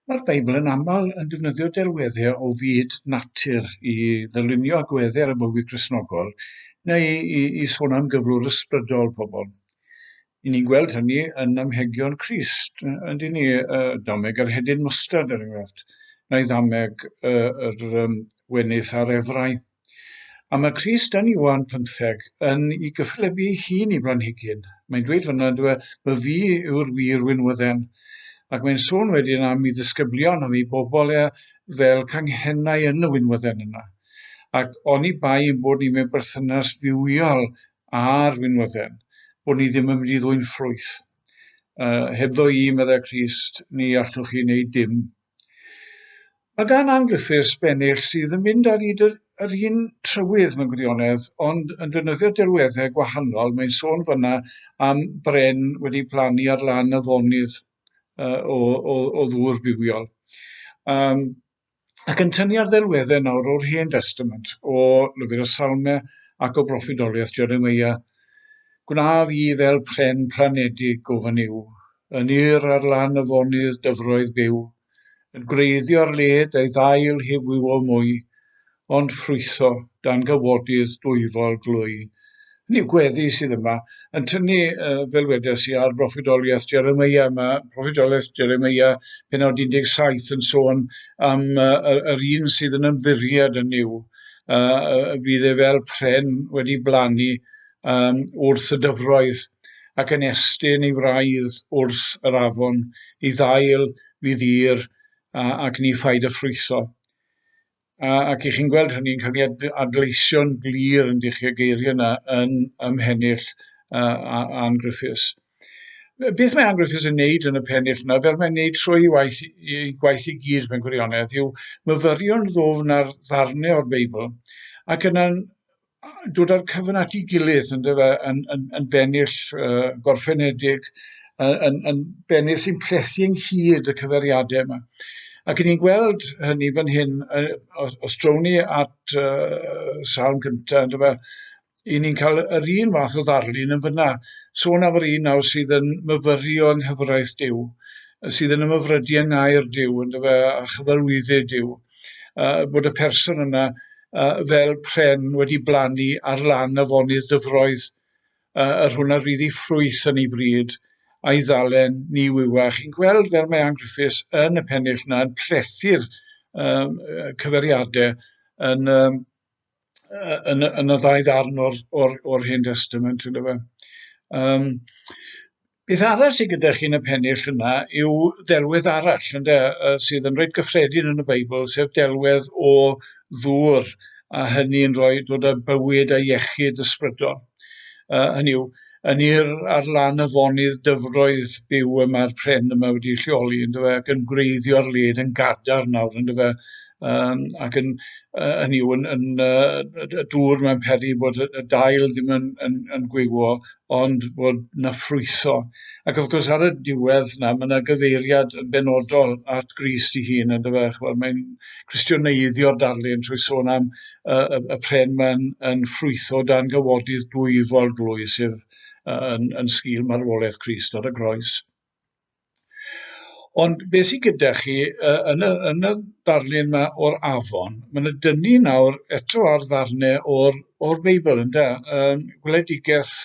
Mae'r Beibl yn aml yn defnyddio delweddau o fyd natur i ddylunio agweddau ar y bywyd Cristnogol, neu i sôn am gyflwr ysbrydol pobl. I ni'n gweld hynny yn ymhegion Crist, yndyn ni dameg yr hedyn mwstad er enghraifft, neu ddameg wenydd ar efrau. A mae Crist yn Iwan 15 yn ei gyffelebu ei hun i blanhigyn. Mae'n dweud fyna, mae fi yw'r wir wynwydden. Ac mae'n sôn wedyn am ei ddisgyblion, am ei bobl fel canghennau yn y wynwydden yna. Ac oni bai bod ni mewn berthynas fywiol â'r wynwydden, bod ni ddim yn mynd i ddwy'n ffrwyth. Hebddo i, meddai Crist, ni allwch chi wneud dim. Mae gan Griffiths bennill sydd yn mynd ar yr un trywydd mewn gwirionedd, ond yn defnyddio delweddau gwahanol. Mae'n sôn fyna am bren wedi plannu ar lan afonydd o ddŵr bywiol. Ac yn tynnu ar ddelweddau nawr o'r Hen Testament, o lyfr y Salmau ac o broffidoliaeth Jeremia. Gwna fi fel pren planedig gofyn yw, yn ar lan afonydd dyfroedd byw, yn greiddio'r led ei ddail heb wyw o mwy, ond ffrwytho dan gywodydd dwyfol glwy. Hynny yw gweddi sydd yma, yn tynnu fel wedes i ar broffidoliaeth Jeremia. Mae broffidoliaeth Jeremia penod 17 yn sôn am yr un sydd yn ymddiried yn yw. Fydd fel pren wedi blannu wrth y dyfroedd ac yn estyn ei wraidd wrth yr afon, ei ddail fydd ir ac ni phaid y ffrwytho. Ac i chi'n gweld hynny'n cael ei adleisio'n glir yn dechrau geiriau yna yn ymhennill Griffiths. Beth mae Griffiths yn neud yn y pennill yna, fel mae'n neud trwy gwaith i gyd mewn gwirionedd, yw myfyrio'n ddofn ar ddarnau o'r Beibl, ac yna'n dod ar cyfan at ei gilydd yn bennill gorffenedig, yn bennill sy'n plethu ynghyd y cyfeiriadau yma. Ac ni'n gweld hynny fan hyn, os drown ni at Salm gyntaf, i ni'n cael yr un fath o ddarlun yn fyna. Sôn am yr un nawr sydd yn myfyrio yng nghyfraith Duw, sydd yn ymyfrydu yng ngair Duw, a chyfarwyddyd Duw. Bod y person yna fel pren wedi blannu ar lan afonydd dyfroedd, yr hwnna ryddi ffrwyth yn ei bryd, a'i ddalen ni wywa. Chi'n gweld fel mae Griffiths yn y pennill yna yn plethu'r cyfeiriadau yn y ddau ddarn o'r Hen Testament. Beth arall sydd gyda chi yn y pennill yna yw delwedd arall sydd yn rhaid gyffredin yn y Beibl, sef delwedd o ddŵr, a hynny yn dod â bywyd a iechyd ysbrydol. Hynny yw, yn ar lan afonydd dyfroedd byw yma'r pren yma wedi lleoli, ac yn gwreiddio'r led yn gadar nawr, ac hynny yw, y dŵr mae'n peri bod y dail ddim yn gwywo, ond bod na ffrwytho. Ac wrth gwrs ar y diwedd yna, mae yna gyfeiriad yn benodol at Grist ei hun, mae'n Cristioneiddio'r darlun trwy sôn am y pren yn ffrwytho dan gywodydd dwyfol glwy, sef yn sgil marwolaeth Crist ar y groes. Ond beth sydd gyda chi yn y darlun yma o'r afon, mae'n dynnu nawr eto ar ddarnau o'r Beibl, gweledigaeth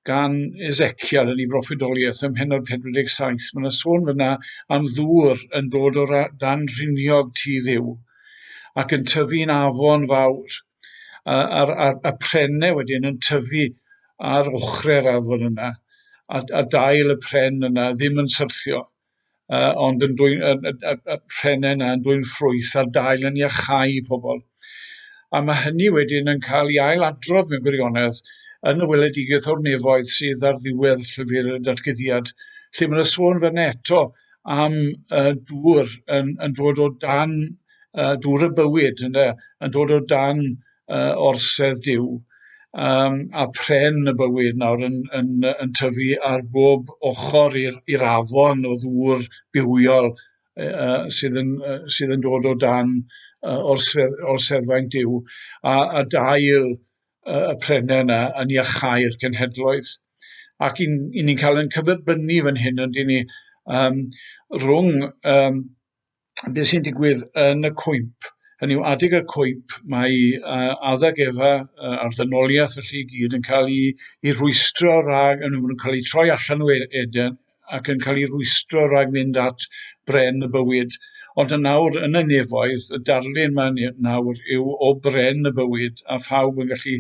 gan Ezekiel yn ei broffidoliaeth ym Mhennod 47. Mae'n sôn fyna am ddŵr yn dod o dan rhiniog tŷ Dduw ac yn tyfu'n afon fawr. A prennau wedyn yn tyfu ar ochrau'r afon yna, a dail y pren yna ddim yn syrthio, ond y prennau yna yn dwy'n ffrwyth a'r dail yn iachau pobl. A mae hynny wedyn yn cael ei ailadrodd mewn gwirionedd yn y weledigaeth o'r nefoedd sydd ar ddiwedd llyfr y datguddiad, lle mae'n sôn fyna eto am dŵr yn dod o dan dŵr y bywyd, yn dod o dan orsedd Duw. A pren y bywyd nawr yn tyfu ar bob ochr i'r afon o ddŵr bywiol sydd yn dod o dan orseddfaint Duw, a dail y prennau yna yn iachau'r cenhedloedd. Ac i ni'n cael yn cyferbynnu fan hyn, yndyn ni, rhwng beth sy'n digwydd yn y cwymp. Hynny yw, adeg y cwymp, mae addag efa a'r ddynoliaeth felly i gyd yn cael ei rwystro rhag, yn cael ei troi allan o Eden ac yn cael ei rwystro rhag mynd at bren y bywyd. Ond yn nawr, yn y nefoedd, y darlun yma nawr yw o bren y bywyd, a phawb yn gallu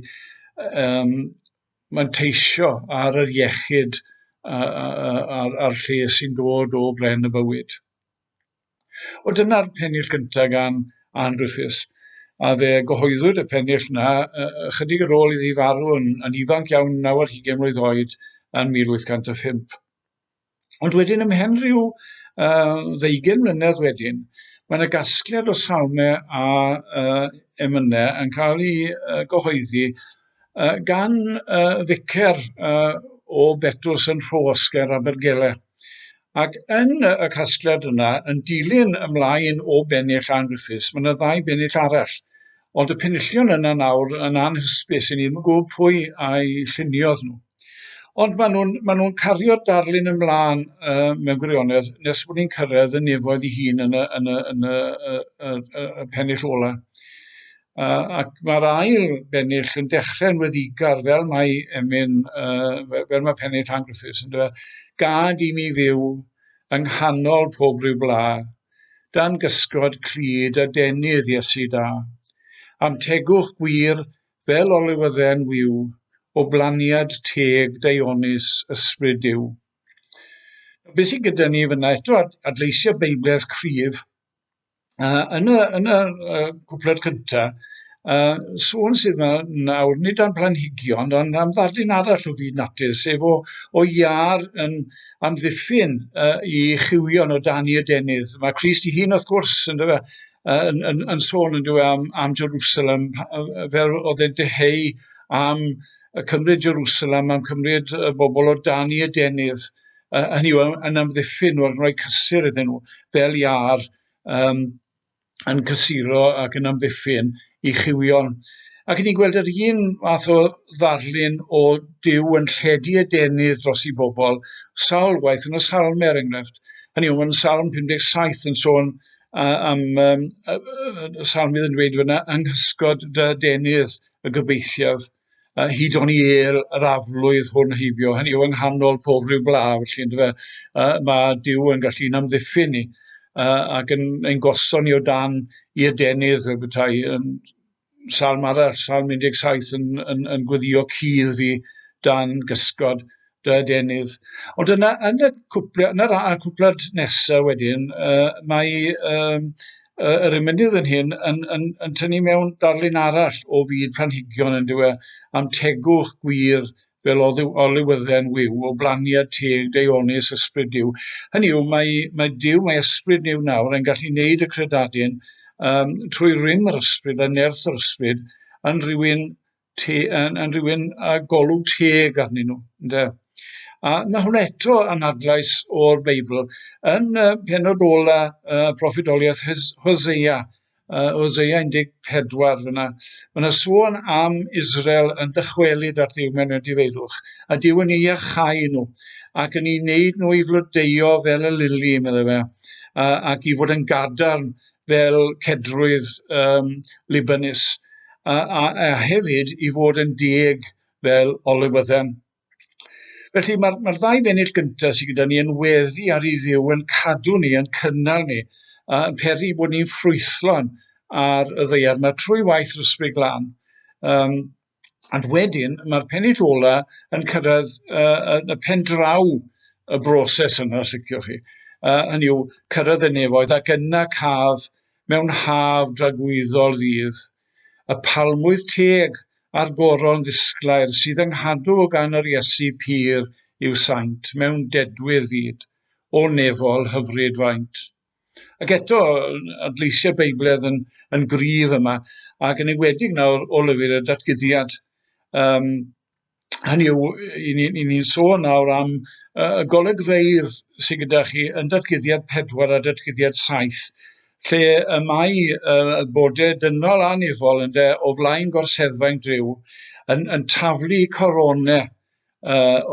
manteisio ar yr iechyd a'r lles sy'n dod o bren y bywyd. O dyna'r pennill gyntaf gan Anne Griffiths, a fe gyhoeddwyd y pennill yna chydig ar ôl iddi farw yn ifanc iawn naw ar 20 mlwydd oed yn 1805. Ond wedyn ymhen rhyw 20 mlynedd wedyn, mae yna gasgliad o salmau a emynau yn cael ei gyhoeddi gan ficer o Betws yn Rhosger Abergele. Ac yn y casgliad yna, yn dilyn ymlaen o bennill Anne Griffiths, mae yna 2 bennill arall. Ond y penillion yna nawr yn anhysbys, i ni ddim yn gwybod pwy a'i lluniodd nhw. Ond maen nhw'n cario'r darlun ymlaen mewn gwirionedd nes bod ni'n cyrraedd y nefoedd ei hun yn y pennill ola. Ac mae'r ail bennill yn dechrau'n weddigar fel mae fel mae pennill Anne Griffiths yn dweud, gad i mi fyw yng nghanol pob ryw bla, dan gysgod clyd a denydd Iesu da. Am tegwch gwir fel olywydden wiw, o blaniad teg deionus ysbryd Duw. Be sydd gyda ni fyna eto adleisiau Beibledd cryf, yn y cwpled cyntaf, sôn sydd yma nawr nid am blanhigion, ond am ddarlun arall o fyd natur, sef o iar yn amddiffyn i chywio'n o dan i adenydd. Mae Crist ei hun wrth gwrs yn sôn yn dweud am Jerusalem, fel oedd e'n deheu am cymryd Jerusalem, am cymryd bobl o dan i adenydd, hynny yw yn amddiffyn nhw, yn rhoi cysur iddyn nhw, fel iar yn cysuro ac yn amddiffyn i chywio'n. Ac ni'n gweld yr un math o ddarlun o Duw yn lledu adenydd dros ei bobl, sawl gwaith yn y salmau er enghraifft. Hynny yw, mae'n salm 57 yn sôn am salmydd yn dweud fyna, anghysgod dy adenydd y gobeithiaf, hyd o'n i yr aflwydd hwn heibio, hynny yw yng nghanol pob ryw bla, felly mae Duw yn gallu'n amddiffyn ni ac yn goson ni o dan i adenydd fel bethau. Salm arall, salm 17 yn gweddio cudd fi dan gysgod dy adenydd. Ond yn y cwpled nesaf wedyn, mae yr emynydd yn hyn yn tynnu mewn darlun arall o fyd planhigion yn dweud am tegwch gwir fel olywydden wiw, o blaniad teg deionus ysbryd Duw. Hynny yw, mae Duw, mae ysbryd Duw nawr yn gallu gwneud y credadyn trwy rym yr ysbryd a nerth yr ysbryd yn rhywun golwg teg arnyn nhw. A mae hwn eto yn adlais o'r Beibl yn pennod ola proffedoliaeth Hosea 14 fyna. Mae'n sôn am Israel yn dychwelyd ar Dduw mewn difeirwch, a Duw yn ei achau nhw, ac yn ei wneud nhw i flodeuo fel y lili, meddwl fe, ac i fod yn gadarn fel cedrwydd Libanus, a hefyd i fod yn deg fel olywydden. Felly mae'r 2 bennill gyntaf sydd gyda ni yn weddi ar ei Dduw yn cadw ni, yn cynnal ni, yn peri bod ni'n ffrwythlon ar y ddaear yma trwy waith yr ysbryd glân. Ond wedyn, mae'r pennill ola yn cyrraedd y pen draw y broses yna, os liciwch chi. Hynny yw, cyrraedd y nefoedd ac yna caf mewn haf dragwyddol ddydd. Y palmwydd teg a'r goron ddisglair sydd yng nghadw o gan yr Iesu pur i'w saint mewn dedwyr fyd, o nefol hyfryd faint. Ac eto, adleisiau Beibledd yn gryf yma, ac yn enwedig nawr o lyfr y datguddiad. Hynny yw, i ni'n sôn nawr am y golygfeydd sydd gyda chi yn datguddiad 4 a datguddiad 7, lle y mae bodau dynol a nefol o flaen gorseddfa'n driw yn taflu coronau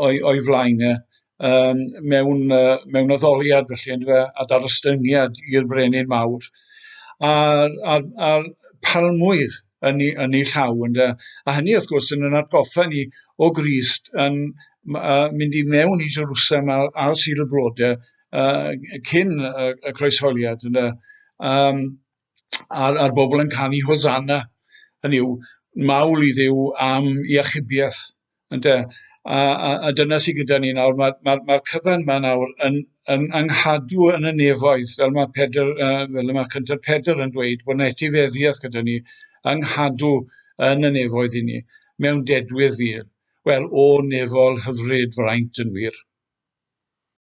o'i flaenau, mewn addoliad felly, yndyfe, a darostyngiad i'r brenin mawr. A'r palmwydd yn ei llaw, ynde. A hynny wrth gwrs yn atgoffa ni o Grist yn mynd i mewn i Jerusalem ar Sul y Blodau cyn y croesholiad, ynde. A'r bobl yn canu Hosanna, hynny yw, mawl i Dduw am iachubiaeth, ynde. A dyna sydd gyda ni nawr. Mae'r cyfan yma nawr yn anghadw yn y nefoedd, fel mae Cyntaf Pedr yn dweud, bod yna etifeddiaeth gyda ni, anghadw yn y nefoedd i ni, mewn dedwydd fyr. Wel, o nefol hyfryd fraint yn wir.